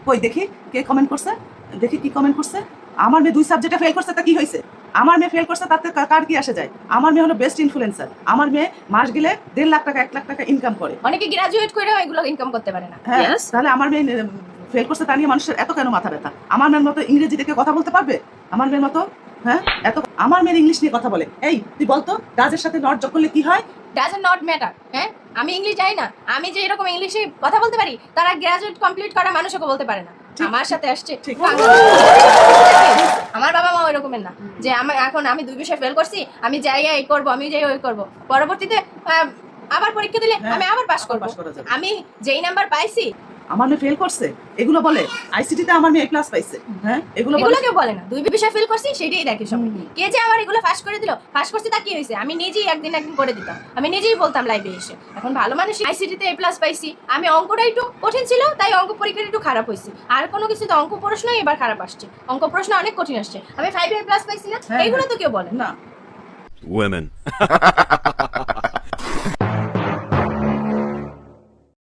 কই দেখি কে কমেন্ট করছে, দেখি কি কমেন্ট করছে। আমার মেয়ে 2 সাবজেক্টে ফেল করছে, তা কি হয়েছে? আমার মেয়ে ফেল করছে, তাতে কার কি আসে যায়? আমার মেয়ে হলো বেস্ট ইনফ্লুয়েন্সার। আমার মেয়ে মাস গেলে 1.5 লাখ টাকা 1 লাখ টাকা ইনকাম করে। অনেকে গ্রাজুয়েট করেও এগুলো ইনকাম করতে পারে না। হ্যাঁ, তাহলে আমার মেয়ে ফেল করছে তা নিয়ে মানুষের এত কেন মাথা ব্যথা? আমার মেয়ের মতো ইংরেজি দেখে কথা বলতে পারবে? আমার মেয়ের মতো হ্যাঁ এত আমার মেয়ের ইংলিশ নিয়ে কথা বলে। এই তুই বলতো ডাজের সাথে নট যোগ করলে কি হয়? Doesn't not matter. হ্যাঁ, আমি ইংলিশ জানি না, আমি যে এরকম ইংলিশে কথা বলতে পারি তারা গ্রাজুয়েট কমপ্লিট করা মানুষকে বলতে পারে না। আমার সাথে আসছে ঠিক। আমার বাবা মা ওই রকমের না যে এখন আমি 2 বিষয় ফেল করছি, আমি যাই এই করব, আমি যাই ওই করব, পরবর্তীতে আবার পরীক্ষা দিলে আমি আবার পাস করব। আমি যেই নাম্বার পাইছি আমার মেয়ে ফেল করছে এগুলো বলে। আইসিটিতে আমার মেয়ে ক্লাস পাইছে, হ্যাঁ এগুলো কেউ বলে না। 2 বিষয় ফেল করছি সেটাই দেখে সবাই। কে যে আমার এগুলো ফাঁস করে দিল, ফাঁস করছি তা কি হয়েছে? আমি নিজেই একদিন করে দিতাম, আমি নিজেই বলতাম লাইভে এসে। এখন ভালো মানুষ আইসিটিতে A+ পাইছি, আমি অঙ্কটা একটু কঠিন ছিল তাই অঙ্ক পরীক্ষাটা একটু খারাপ হয়েছে। আর কোনো কিছুতে অঙ্ক প্রশ্নই এবার খারাপ আসছে, অঙ্ক প্রশ্ন অনেক কঠিন আসছে। আমি 5 A+ পাইছি না, এইগুলো তো কেউ বলে না। Women.